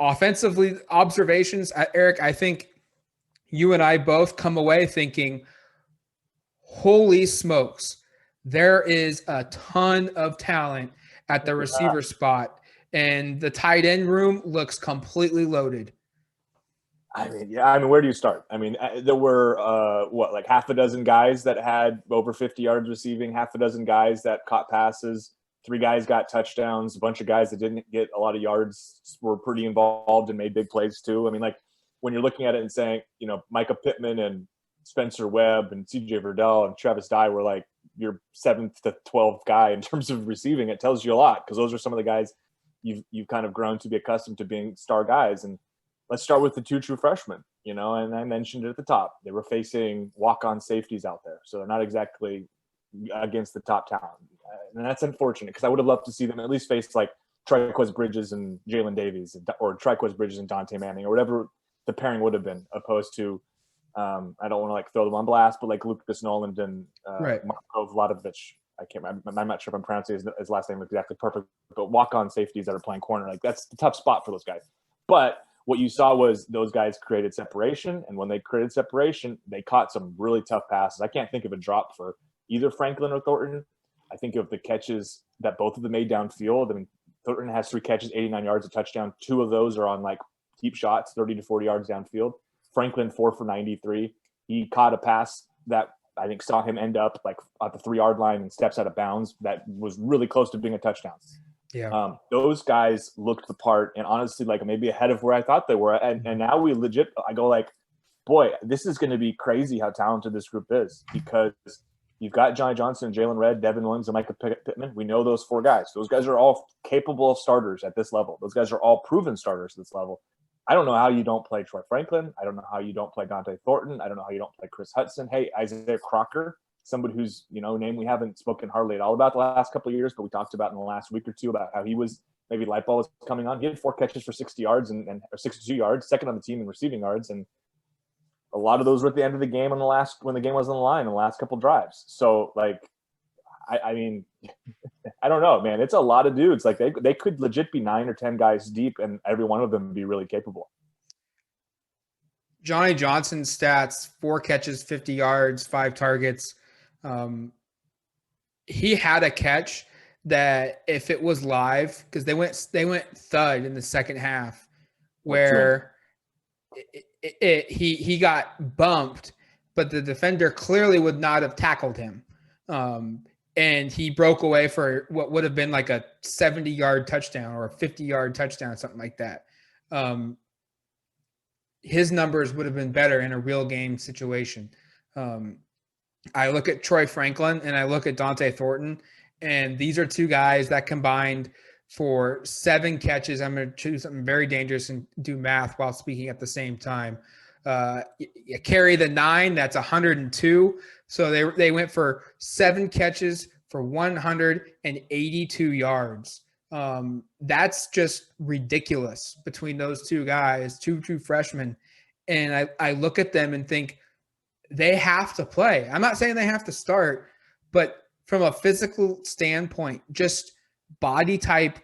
Offensively, observations, Erik, I think you and I both come away thinking, holy smokes, there is a ton of talent at the receiver spot, and the tight end room looks completely loaded. I mean, yeah. I mean, where do you start? I mean, there were like half a dozen guys that had over 50 yards receiving, half a dozen guys that caught passes, 3 guys got touchdowns, a bunch of guys that didn't get a lot of yards were pretty involved and made big plays too. I mean, like when you're looking at it and saying, Micah Pittman and Spencer Webb and CJ Verdell and Travis Dye were like your 7th to 12th guy in terms of receiving, it tells you a lot, because those are some of the guys you've kind of grown to be accustomed to being star guys. And let's start with the 2 true freshmen, and I mentioned it at the top. They were facing walk-on safeties out there, so they're not exactly against the top talent. And that's unfortunate, because I would have loved to see them at least face like Triquez Bridges and Jalen Davies, or Triquez Bridges and Dante Manning, or whatever the pairing would have been, opposed to I don't want to like throw them on blast, but like Lucas Noland and Marko Vladovic. I'm not sure if I'm pronouncing his last name exactly perfect, but walk-on safeties that are playing corner, like that's the tough spot for those guys. But what you saw was those guys created separation, and when they created separation, they caught some really tough passes. I can't think of a drop for either Franklin or Thornton. I think of the catches that both of them made downfield. I mean, Thornton has 3 catches, 89 yards, a touchdown. 2 of those are on like deep shots, 30 to 40 yards downfield. Franklin 4 for 93. He caught a pass that I think saw him end up like at the 3-yard line and steps out of bounds. That was really close to being a touchdown. Yeah. Those guys looked the part, and honestly, like maybe ahead of where I thought they were. And now I go like, boy, this is going to be crazy how talented this group is, because you've got Johnny Johnson, Jalen Redd, Devin Williams, and Micah Pittman. We know those 4 guys. Those guys are all capable of starters at this level. Those guys are all proven starters at this level. I don't know how you don't play Troy Franklin. I don't know how you don't play Dante Thornton. I don't know how you don't play Chris Hudson. Hey, Isaiah Crocker, somebody who's, name we haven't spoken hardly at all about the last couple of years, but we talked about in the last week or two about how he was, maybe light bulb was coming on. He had 4 catches for 60 yards and or 62 yards, second on the team in receiving yards. And a lot of those were at the end of the game when the game was on the line in the last couple of drives. So like, I mean, I don't know, man. It's a lot of dudes. Like they could legit be 9 or 10 guys deep, and every one of them be really capable. Johnny Johnson's stats: 4 catches, 50 yards, 5 targets. He had a catch that, if it was live, because they went thud in the second half, where he got bumped, but the defender clearly would not have tackled him. And he broke away for what would have been like a 70-yard touchdown or a 50-yard touchdown, something like that. His numbers would have been better in a real game situation. I look at Troy Franklin and I look at Dante Thornton, and these are 2 guys that combined for 7 catches. I'm going to choose something very dangerous and do math while speaking at the same time. You carry the 9, that's 102. So they went for 7 catches for 182 yards. That's just ridiculous between those 2 guys, 2 true freshmen. And I look at them and think they have to play. I'm not saying they have to start, but from a physical standpoint, just body type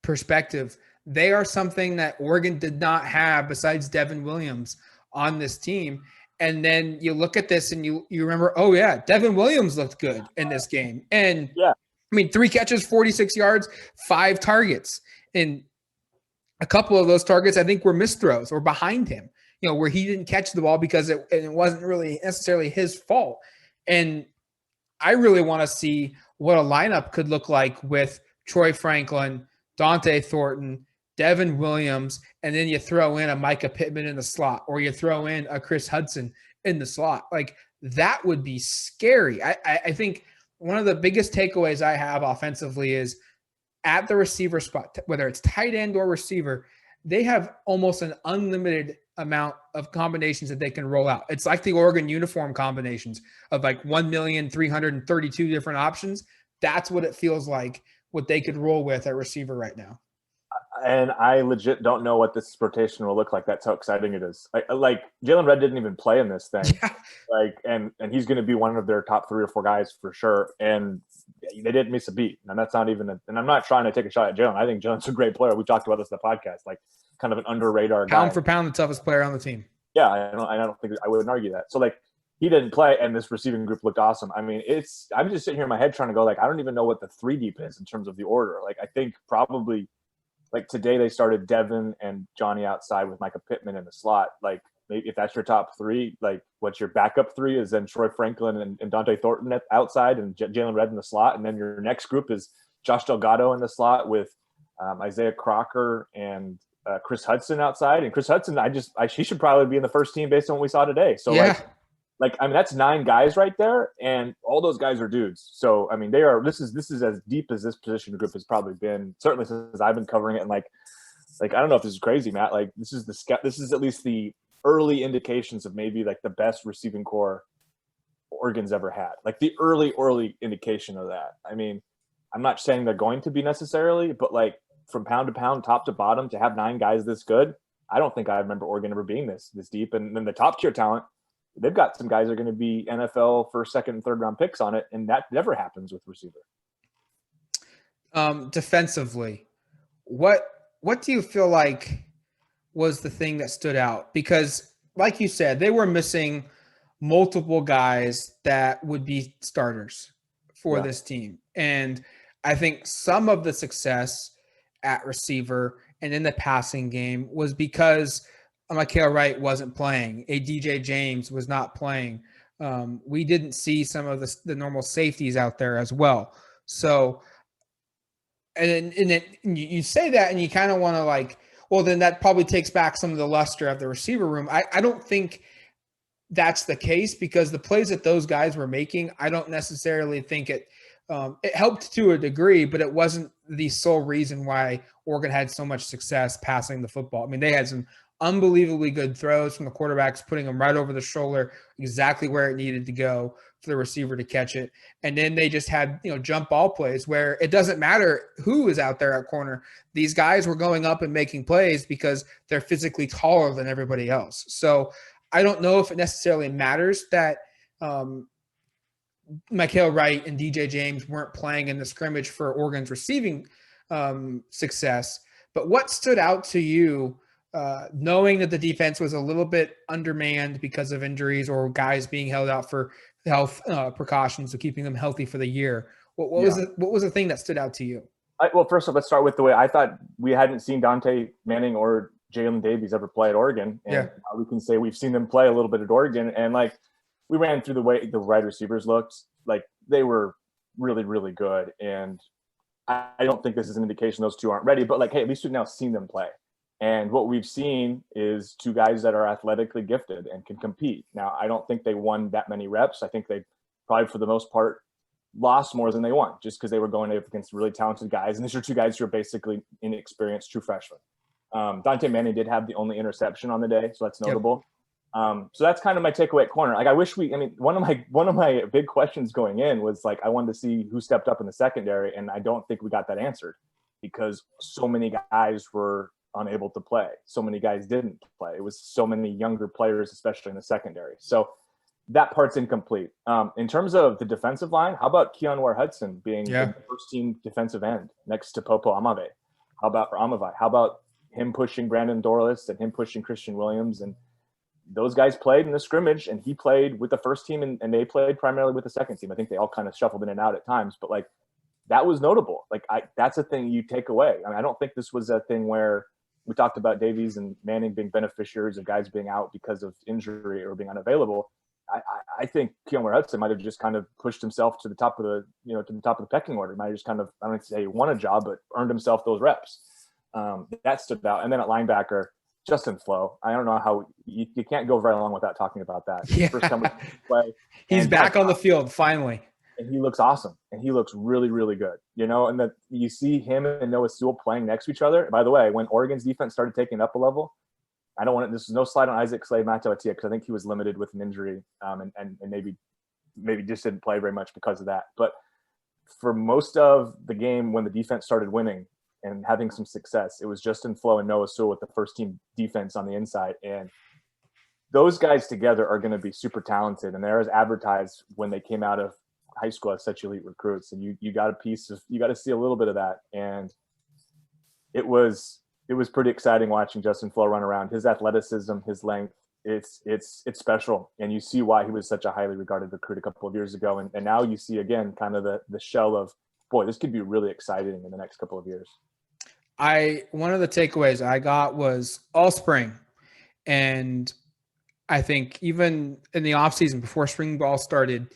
perspective, they are something that Oregon did not have besides Devin Williams on this team. And then you look at this and you remember, oh yeah, Devin Williams looked good in this game. And yeah, I mean, 3 catches, 46 yards, 5 targets. And a couple of those targets, I think, were missed throws or behind him, where he didn't catch the ball because it wasn't really necessarily his fault. And I really want to see what a lineup could look like with Troy Franklin, Dante Thornton, Devin Williams, and then you throw in a Micah Pittman in the slot, or you throw in a Chris Hudson in the slot. Like, that would be scary. I think one of the biggest takeaways I have offensively is at the receiver spot, whether it's tight end or receiver, they have almost an unlimited amount of combinations that they can roll out. It's like the Oregon uniform combinations of like 1,332 different options. That's what it feels like, what they could roll with at receiver right now. And I legit don't know what this rotation will look like. That's how exciting it is. Like Jalen Red didn't even play in this thing. Yeah. Like, and he's going to be one of their top 3 or 4 guys for sure. And they didn't miss a beat. And that's not even, and I'm not trying to take a shot at Jalen. I think Jalen's a great player. We talked about this in the podcast, like kind of an under radar guy. Pound for pound, the toughest player on the team. Yeah. I don't think I wouldn't argue that. So like, he didn't play, and this receiving group looked awesome. I mean, I'm just sitting here in my head trying to go, like, I don't even know what the 3 deep is in terms of the order. Like, I think probably, like, today they started Devin and Johnny outside with Micah Pittman in the slot. Like, maybe if that's your top 3, like, what's your backup 3 is then Troy Franklin and Dante Thornton outside and Jalen Red in the slot. And then your next group is Josh Delgado in the slot with Isaiah Crocker and Chris Hudson outside. And Chris Hudson, he should probably be in the first team based on what we saw today. So, yeah. Like, I mean, that's 9 guys right there, and all those guys are dudes. So, I mean, they are. This is as deep as this position group has probably been, certainly since I've been covering it. And like I don't know if this is crazy, Matt. Like, this is at least the early indications of maybe like the best receiving core Oregon's ever had. Like the early indication of that. I mean, I'm not saying they're going to be necessarily, but like from pound to pound, top to bottom, to have 9 guys this good, I don't think I remember Oregon ever being this deep. And then the top tier talent. They've got some guys that are going to be NFL first, second, and third round picks on it, and that never happens with receiver. Defensively, what do you feel like was the thing that stood out? Because, like you said, they were missing multiple guys that would be starters for this team, and I think some of the success at receiver and in the passing game was because Mikael Wright wasn't playing. A DJ James was not playing. We didn't see some of the normal safeties out there as well. So, and then you say that and you kind of want to like, well, then that probably takes back some of the luster of the receiver room. I don't think that's the case because the plays that those guys were making, I don't necessarily think it helped to a degree, but it wasn't the sole reason why Oregon had so much success passing the football. I mean, they had some unbelievably good throws from the quarterbacks, putting them right over the shoulder, exactly where it needed to go for the receiver to catch it. And then they just had, jump ball plays where it doesn't matter who is out there at corner. These guys were going up and making plays because they're physically taller than everybody else. So I don't know if it necessarily matters that Mikael Wright and DJ James weren't playing in the scrimmage for Oregon's receiving success. But what stood out to you knowing that the defense was a little bit undermanned because of injuries or guys being held out for health precautions of keeping them healthy for the year? What was the thing that stood out to you? Well, first off, let's start with the way I thought we hadn't seen Dante Manning or Jalen Davies ever play at Oregon. And we can say we've seen them play a little bit at Oregon. And like we ran through the way the wide receivers looked, like they were really, really good. And I don't think this is an indication those 2 aren't ready, but like, hey, at least we've now seen them play. And what we've seen is 2 guys that are athletically gifted and can compete. Now, I don't think they won that many reps. I think they probably, for the most part, lost more than they won just because they were going up against really talented guys. And these are 2 guys who are basically inexperienced, true freshmen. Dante Manning did have the only interception on the day, so that's notable. Yep. So that's kind of my takeaway at corner. Like, I wish one of my big questions going in was like, I wanted to see who stepped up in the secondary, and I don't think we got that answered because so many guys were unable to play. So many guys didn't play. It was so many younger players, especially in the secondary. So that part's incomplete. In terms of the defensive line, how about Keonwar Hudson being the first team defensive end next to Popo Amave? How about him pushing Brandon Dorless and him pushing Christian Williams? And those guys played in the scrimmage, and he played with the first team, and they played primarily with the second team. I think they all kind of shuffled in and out at times, but like that was notable. Like that's a thing you take away. I mean, I don't think this was a thing where we talked about Davies and Manning being beneficiaries of guys being out because of injury or being unavailable. I think Keonwar Hudson might have just kind of pushed himself to the top of the pecking order. He might have just kind of, I don't say he won a job, but earned himself those reps. That stood out. And then at linebacker, Justin Flo. I don't know how you can't go very long without talking about that. Yeah. First time we play. He's back on the field finally. And he looks awesome. And he looks really, really good. And that you see him and Noah Sewell playing next to each other. By the way, when Oregon's defense started taking up a level, this is no slide on Isaac Slade Matautia because I think he was limited with an injury and maybe just didn't play very much because of that. But for most of the game when the defense started winning and having some success. It was Justin Flo and Noah Sewell with the first team defense on the inside. And those guys together are going to be super talented. And they're as advertised when they came out of high school as such elite recruits. And you got to see a little bit of that. And it was pretty exciting watching Justin Flo run around. His athleticism, his length, it's special. And you see why he was such a highly regarded recruit a couple of years ago. And now you see again kind of the shell of, boy, this could be really exciting in the next couple of years. One of the takeaways I got was all spring. And I think even in the offseason before spring ball started,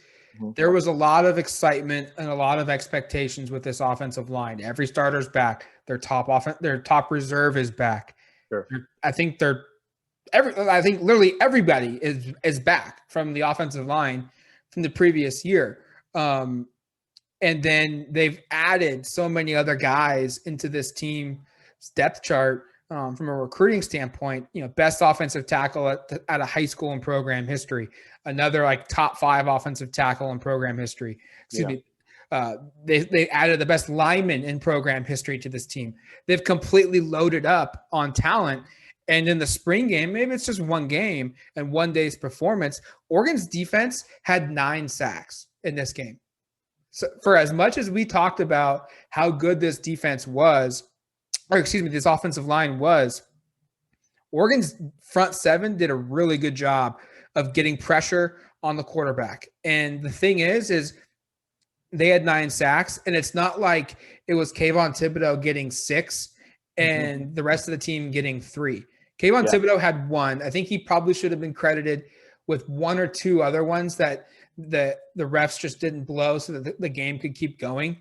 there was a lot of excitement and a lot of expectations with this offensive line. Every starter's back. Their top reserve is back. Sure. I think literally everybody is back from the offensive line from the previous year. And then they've added so many other guys into this team's depth chart from a recruiting standpoint. Best offensive tackle at a high school in program history. Another like top 5 offensive tackle in program history. They added the best lineman in program history to this team. They've completely loaded up on talent. And in the spring game, maybe it's just one game and one day's performance, Oregon's defense had 9 sacks in this game. So for as much as we talked about how good this defense was, this offensive line was, Oregon's front 7 did a really good job of getting pressure on the quarterback. And the thing is they had 9 sacks, and it's not like it was Kayvon Thibodeau getting 6 and the rest of the team getting 3. Kayvon Thibodeau had 1. I think he probably should have been credited with 1 or 2 other ones that the refs just didn't blow so that the game could keep going,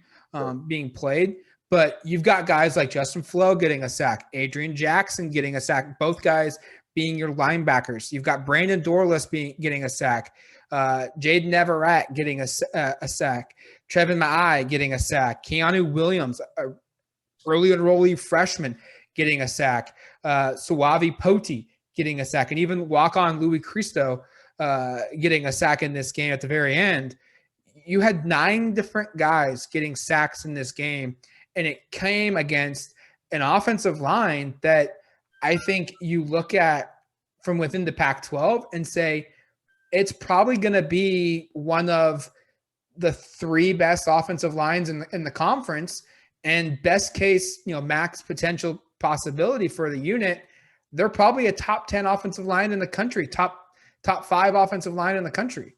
being played. But you've got guys like Justin Flo getting a sack, Adrian Jackson getting a sack, both guys being your linebackers. You've got Brandon Dorless getting a sack, Jaden Everett getting a sack, Trevin Maai getting a sack, Keanu Williams, early enrollee freshman, getting a sack, Suavi Poti getting a sack, and even walk-on Louis Cristo getting a sack in this game at the very end. You had 9 different guys getting sacks in this game, and it came against an offensive line that I think you look at from within the Pac-12 and say it's probably going to be one of the 3 best offensive lines in the conference, and best case, max potential possibility for the unit. They're probably a top 10 offensive line in the country, top 5 offensive line in the country.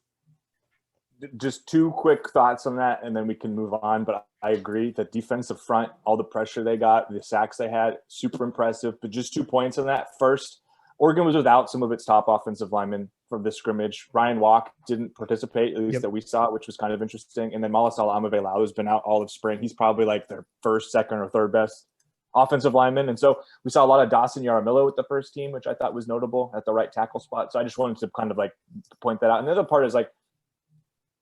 Just 2 quick thoughts on that, and then we can move on. But I agree that defensive front, all the pressure they got, the sacks they had, super impressive. But just 2 points on that. First, Oregon was without some of its top offensive linemen from the scrimmage. Ryan Walk didn't participate, at least that we saw, which was kind of interesting. And then Malasala Amavela has been out all of spring. He's probably like their first, second, or third best offensive lineman. And so we saw a lot of Dawson Yaramillo with the first team, which I thought was notable at the right tackle spot. So I just wanted to kind of like point that out. And the other part is like,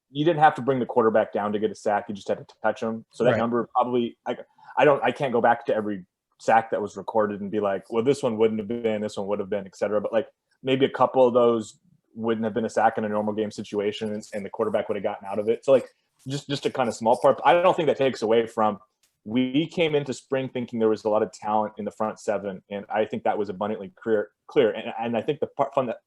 you didn't have to bring the quarterback down to get a sack. You just had to touch him. So that number probably, I can't go back to every sack that was recorded and be like, well, this one wouldn't have been, this one would have been, et cetera. But like maybe a couple of those wouldn't have been a sack in a normal game situation, and the quarterback would have gotten out of it. So like just a kind of small part. I don't think that takes away from, we came into spring thinking there was a lot of talent in the front 7. And I think that was abundantly clear. And I think the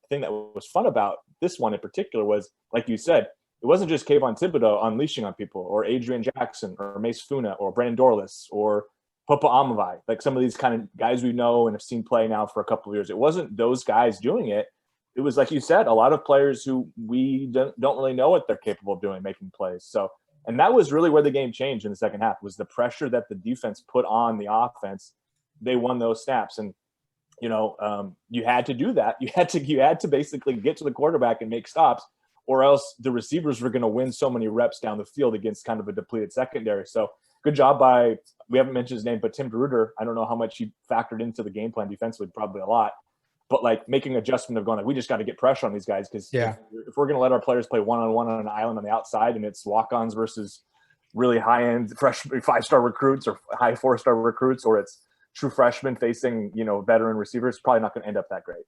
thing that was fun about this one in particular was, like you said, it wasn't just Kayvon Thibodeau unleashing on people, or Adrian Jackson, or Mace Funa, or Brandon Dorless, or Popa Amavai, like some of these kind of guys we know and have seen play now for a couple of years. It wasn't those guys doing it. It was, like you said, a lot of players who we don't really know what they're capable of doing, making plays. So, and that was really where the game changed in the second half, was the pressure that the defense put on the offense. They won those snaps. And, you had to do that. You had to basically get to the quarterback and make stops, or else the receivers were going to win so many reps down the field against kind of a depleted secondary. So good job by, we haven't mentioned his name, but Tim DeRuiter. I don't know how much he factored into the game plan defensively, probably a lot. But like making adjustment of going, like, we just got to get pressure on these guys, because if we're going to let our players play one-on-one on an island on the outside, and it's walk-ons versus really high-end fresh 5-star recruits or high 4-star recruits, or it's true freshmen facing, veteran receivers, it's probably not going to end up that great.